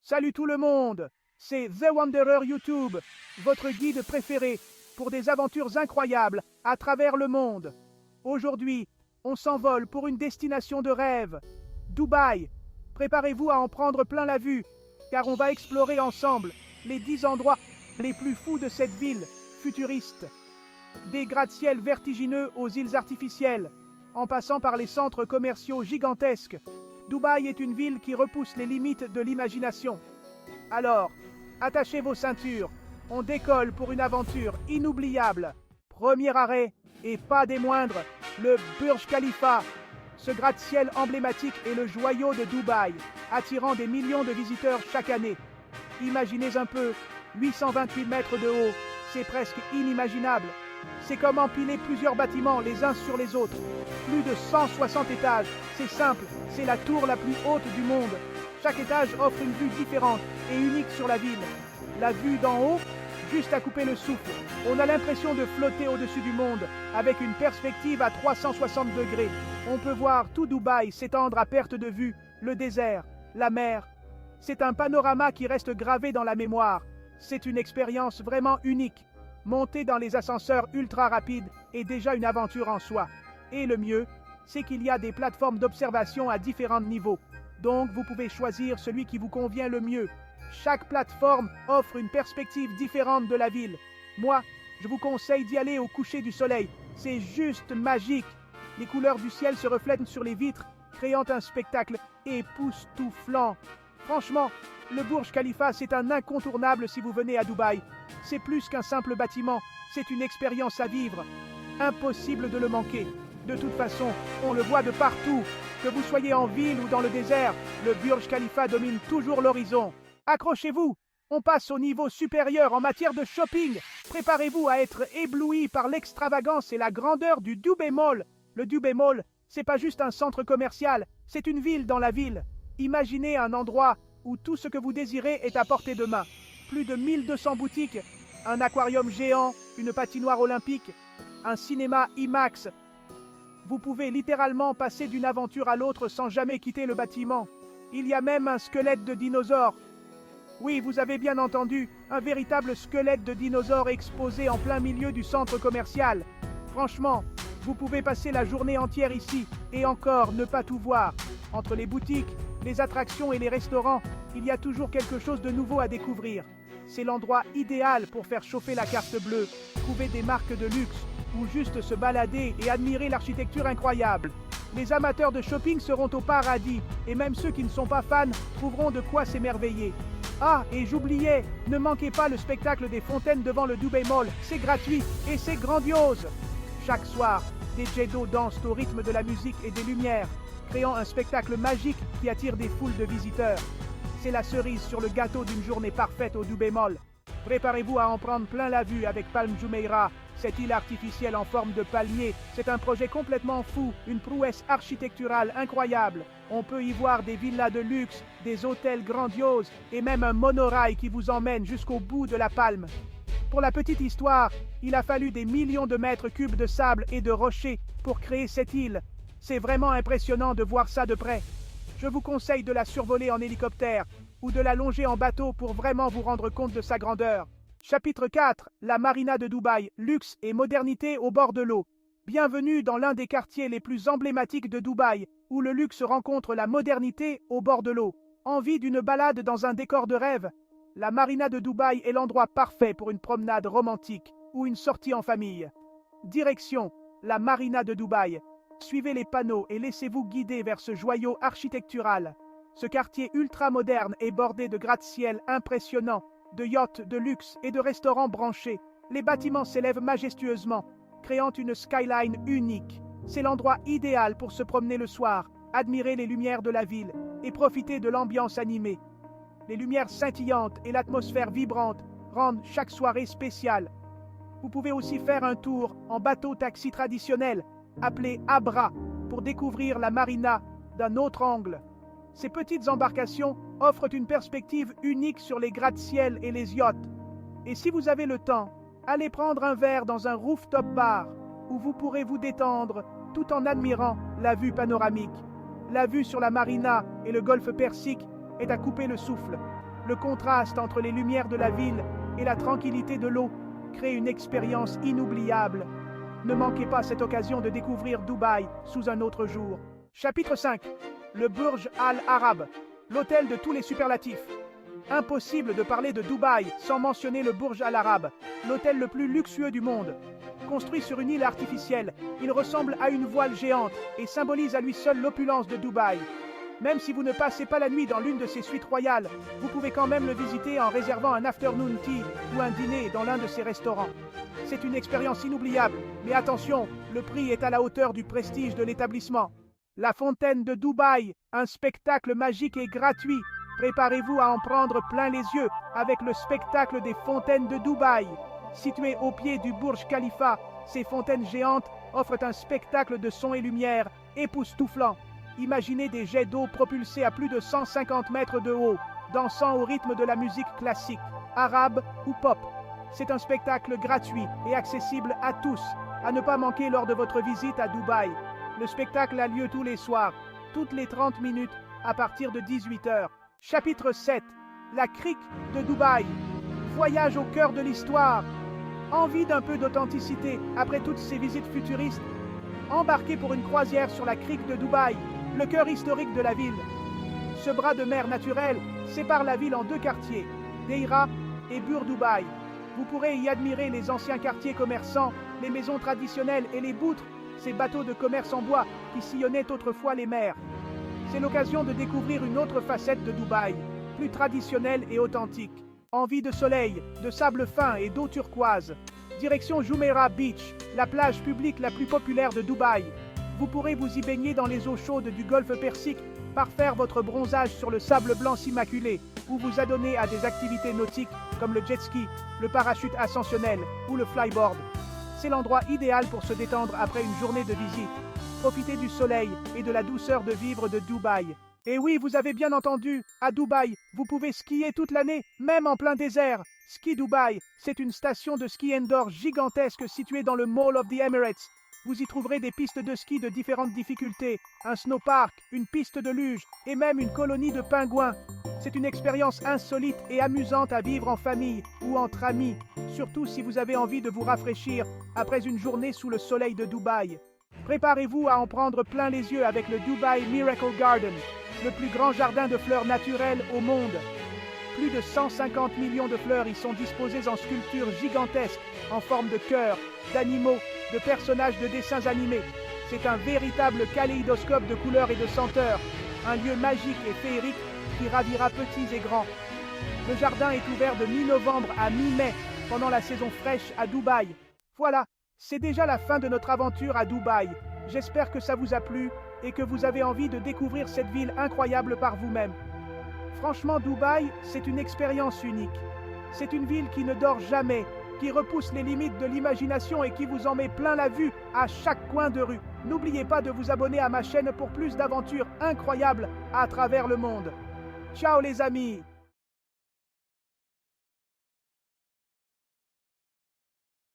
Salut tout le monde, c'est The Wanderer YouTube, votre guide préféré pour des aventures incroyables à travers le monde. Aujourd'hui, on s'envole pour une destination de rêve, Dubaï. Préparez-vous à en prendre plein la vue, car on va explorer ensemble les 10 endroits les plus fous de cette ville futuriste. Des gratte-ciel vertigineux aux îles artificielles, en passant par les centres commerciaux gigantesques. Dubaï est une ville qui repousse les limites de l'imagination. Alors, attachez vos ceintures, on décolle pour une aventure inoubliable. Premier arrêt, et pas des moindres, le Burj Khalifa. Ce gratte-ciel emblématique est le joyau de Dubaï, attirant des millions de visiteurs chaque année. Imaginez un peu, 828 mètres de haut, c'est presque inimaginable. C'est comme empiler plusieurs bâtiments les uns sur les autres. Plus de 160 étages, c'est simple, c'est la tour la plus haute du monde. Chaque étage offre une vue différente et unique sur la ville. La vue d'en haut, juste à couper le souffle. On a l'impression de flotter au-dessus du monde, avec une perspective à 360 degrés. On peut voir tout Dubaï s'étendre à perte de vue, le désert, la mer. C'est un panorama qui reste gravé dans la mémoire. C'est une expérience vraiment unique. Monter dans les ascenseurs ultra rapides est déjà une aventure en soi. Et le mieux, c'est qu'il y a des plateformes d'observation à différents niveaux. Donc vous pouvez choisir celui qui vous convient le mieux. Chaque plateforme offre une perspective différente de la ville. Moi, je vous conseille d'y aller au coucher du soleil. C'est juste magique. Les couleurs du ciel se reflètent sur les vitres, créant un spectacle époustouflant. Franchement, le Burj Khalifa, c'est un incontournable si vous venez à Dubaï. C'est plus qu'un simple bâtiment, c'est une expérience à vivre. Impossible de le manquer. De toute façon, on le voit de partout. Que vous soyez en ville ou dans le désert, le Burj Khalifa domine toujours l'horizon. Accrochez-vous, on passe au niveau supérieur en matière de shopping. Préparez-vous à être ébloui par l'extravagance et la grandeur du Dubai Mall. Le Dubai Mall, c'est pas juste un centre commercial, c'est une ville dans la ville. Imaginez un endroit où tout ce que vous désirez est à portée de main. Plus de 1200 boutiques, un aquarium géant, une patinoire olympique, un cinéma IMAX. Vous pouvez littéralement passer d'une aventure à l'autre sans jamais quitter le bâtiment. Il y a même un squelette de dinosaure. Oui, vous avez bien entendu, un véritable squelette de dinosaure exposé en plein milieu du centre commercial. Franchement, vous pouvez passer la journée entière ici et encore ne pas tout voir. Entre les boutiques, les attractions et les restaurants, il y a toujours quelque chose de nouveau à découvrir. C'est l'endroit idéal pour faire chauffer la carte bleue, trouver des marques de luxe ou juste se balader et admirer l'architecture incroyable. Les amateurs de shopping seront au paradis et même ceux qui ne sont pas fans trouveront de quoi s'émerveiller. Ah, et j'oubliais, ne manquez pas le spectacle des fontaines devant le Dubai Mall, c'est gratuit et c'est grandiose. Chaque soir, des jets d'eau dansent au rythme de la musique et des lumières, créant un spectacle magique qui attire des foules de visiteurs. C'est la cerise sur le gâteau d'une journée parfaite au Dubai Mall. Préparez-vous à en prendre plein la vue avec Palm Jumeirah, cette île artificielle en forme de palmier. C'est un projet complètement fou, une prouesse architecturale incroyable. On peut y voir des villas de luxe, des hôtels grandioses et même un monorail qui vous emmène jusqu'au bout de la palme. Pour la petite histoire, il a fallu des millions de mètres cubes de sable et de rochers pour créer cette île. C'est vraiment impressionnant de voir ça de près. Je vous conseille de la survoler en hélicoptère ou de la longer en bateau pour vraiment vous rendre compte de sa grandeur. Chapitre 4, la marina de Dubaï, luxe et modernité au bord de l'eau. Bienvenue dans l'un des quartiers les plus emblématiques de Dubaï, où le luxe rencontre la modernité au bord de l'eau. Envie d'une balade dans un décor de rêve? La marina de Dubaï est l'endroit parfait pour une promenade romantique ou une sortie en famille. Direction, la marina de Dubaï. Suivez les panneaux et laissez-vous guider vers ce joyau architectural. Ce quartier ultra-moderne est bordé de gratte-ciel impressionnants, de yachts de luxe et de restaurants branchés. Les bâtiments s'élèvent majestueusement, créant une skyline unique. C'est l'endroit idéal pour se promener le soir, admirer les lumières de la ville et profiter de l'ambiance animée. Les lumières scintillantes et l'atmosphère vibrante rendent chaque soirée spéciale. Vous pouvez aussi faire un tour en bateau-taxi traditionnel, appelé Abra, pour découvrir la marina d'un autre angle. Ces petites embarcations offrent une perspective unique sur les gratte-ciel et les yachts. Et si vous avez le temps, allez prendre un verre dans un rooftop bar, où vous pourrez vous détendre tout en admirant la vue panoramique. La vue sur la marina et le golfe Persique est à couper le souffle. Le contraste entre les lumières de la ville et la tranquillité de l'eau crée une expérience inoubliable. Ne manquez pas cette occasion de découvrir Dubaï sous un autre jour. Chapitre 5. Le Burj Al Arab, l'hôtel de tous les superlatifs. Impossible de parler de Dubaï sans mentionner le Burj Al Arab, l'hôtel le plus luxueux du monde. Construit sur une île artificielle, il ressemble à une voile géante et symbolise à lui seul l'opulence de Dubaï. Même si vous ne passez pas la nuit dans l'une de ses suites royales, vous pouvez quand même le visiter en réservant un afternoon tea ou un dîner dans l'un de ses restaurants. C'est une expérience inoubliable, mais attention, le prix est à la hauteur du prestige de l'établissement. La fontaine de Dubaï, un spectacle magique et gratuit. Préparez-vous à en prendre plein les yeux avec le spectacle des fontaines de Dubaï. Situées au pied du Burj Khalifa, ces fontaines géantes offrent un spectacle de son et lumière époustouflant. Imaginez des jets d'eau propulsés à plus de 150 mètres de haut, dansant au rythme de la musique classique, arabe ou pop. C'est un spectacle gratuit et accessible à tous, à ne pas manquer lors de votre visite à Dubaï. Le spectacle a lieu tous les soirs, toutes les 30 minutes, à partir de 18h. Chapitre 7. La crique de Dubaï. Voyage au cœur de l'histoire. Envie d'un peu d'authenticité après toutes ces visites futuristes? Embarquez pour une croisière sur la crique de Dubaï, le cœur historique de la ville. Ce bras de mer naturel sépare la ville en deux quartiers, Deira et Bur Dubaï. Vous pourrez y admirer les anciens quartiers commerçants, les maisons traditionnelles et les boutres, ces bateaux de commerce en bois qui sillonnaient autrefois les mers. C'est l'occasion de découvrir une autre facette de Dubaï, plus traditionnelle et authentique. Envie de soleil, de sable fin et d'eau turquoise. Direction Jumeirah Beach, la plage publique la plus populaire de Dubaï. Vous pourrez vous y baigner dans les eaux chaudes du golfe Persique, parfaire votre bronzage sur le sable blanc immaculé, ou vous adonner à des activités nautiques comme le jet ski, le parachute ascensionnel ou le flyboard. C'est l'endroit idéal pour se détendre après une journée de visite. Profitez du soleil et de la douceur de vivre de Dubaï. Et oui, vous avez bien entendu, à Dubaï, vous pouvez skier toute l'année, même en plein désert. Ski Dubaï, c'est une station de ski indoor gigantesque située dans le Mall of the Emirates. Vous y trouverez des pistes de ski de différentes difficultés, un snowpark, une piste de luge et même une colonie de pingouins. C'est une expérience insolite et amusante à vivre en famille ou entre amis, surtout si vous avez envie de vous rafraîchir après une journée sous le soleil de Dubaï. Préparez-vous à en prendre plein les yeux avec le Dubai Miracle Garden, le plus grand jardin de fleurs naturelles au monde. Plus de 150 millions de fleurs y sont disposées en sculptures gigantesques, en forme de cœur, d'animaux, de personnages de dessins animés. C'est un véritable kaléidoscope de couleurs et de senteurs, un lieu magique et féerique qui ravira petits et grands. Le jardin est ouvert de mi-novembre à mi-mai, pendant la saison fraîche à Dubaï. Voilà, c'est déjà la fin de notre aventure à Dubaï. J'espère que ça vous a plu et que vous avez envie de découvrir cette ville incroyable par vous-même. Franchement, Dubaï, c'est une expérience unique. C'est une ville qui ne dort jamais, qui repousse les limites de l'imagination et qui vous en met plein la vue à chaque coin de rue. N'oubliez pas de vous abonner à ma chaîne pour plus d'aventures incroyables à travers le monde. Ciao les amis!